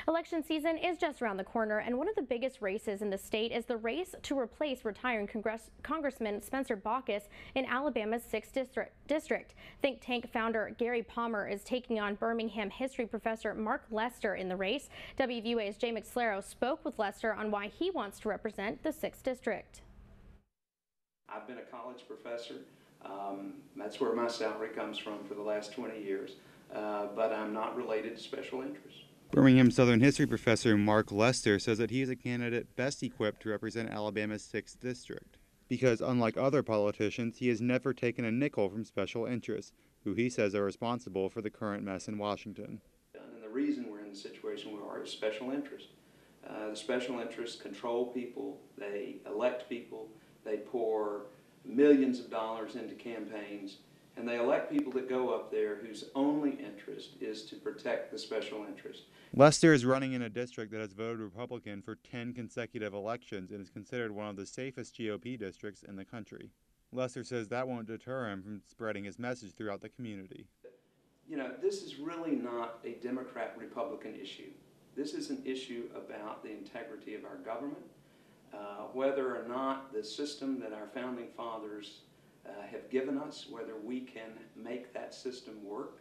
Election season is just around the corner, and one of the biggest races in the state is the race to replace retiring Congressman Spencer Bachus in Alabama's 6th District. Think tank founder Gary Palmer is taking on Birmingham history professor Mark Lester in the race. WVUA's Jay McSlaro spoke with Lester on why he wants to represent the 6th District. I've been a college professor. That's where my salary comes from for the last 20 years, but I'm not related to special interests. Birmingham Southern history professor Mark Lester says that he is a candidate best equipped to represent Alabama's 6th District because, unlike other politicians, he has never taken a nickel from special interests, who he says are responsible for the current mess in Washington. And the reason we're in the situation we are is special interests. The special interests control people, they elect people, they pour millions of dollars into campaigns, and they elect people that go up there whose only interest is to protect the special interest. Lester is running in a district that has voted Republican for 10 consecutive elections and is considered one of the safest GOP districts in the country. Lester says that won't deter him from spreading his message throughout the community. You know, this is really not a Democrat-Republican issue. This is an issue about the integrity of our government, whether or not the system that our founding fathers have given us, whether we can make that system work.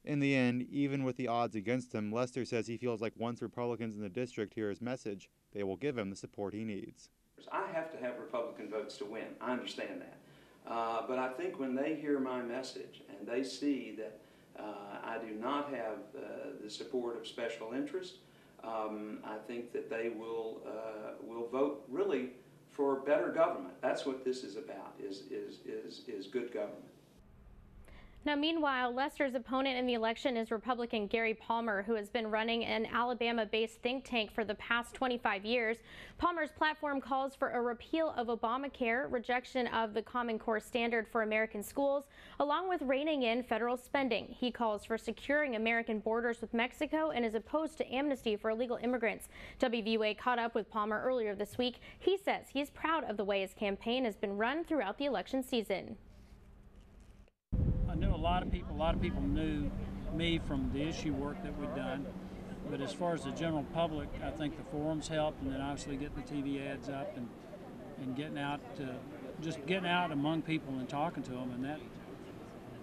In the end, even with the odds against him, Lester says he feels like once Republicans in the district hear his message, they will give him the support he needs. I have to have Republican votes to win. I understand that. But I think when they hear my message and they see that I do not have the support of special interest, I think that they will vote really for better government. That's what this is about, is good government. Now, meanwhile, Lester's opponent in the election is Republican Gary Palmer, who has been running an Alabama-based think tank for the past 25 years. Palmer's platform calls for a repeal of Obamacare, rejection of the Common Core standard for American schools, along with reining in federal spending. He calls for securing American borders with Mexico and is opposed to amnesty for illegal immigrants. WVUA caught up with Palmer earlier this week. He says he's proud of the way his campaign has been run throughout the election season. I knew a lot of people knew me from the issue work that we'd done, but as far as the general public, I think the forums helped, and then obviously getting the TV ads up and getting out just getting out among people and talking to them,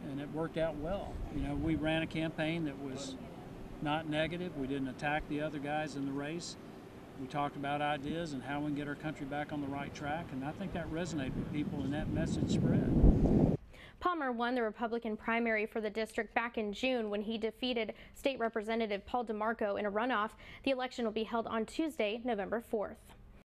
and it worked out well. You know, we ran a campaign that was not negative. We didn't attack the other guys in the race. We talked about ideas and how we can get our country back on the right track, and I think that resonated with people, and that message spread. Palmer won the Republican primary for the district back in June when he defeated State Representative Paul DeMarco in a runoff. The election will be held on Tuesday, November 4th.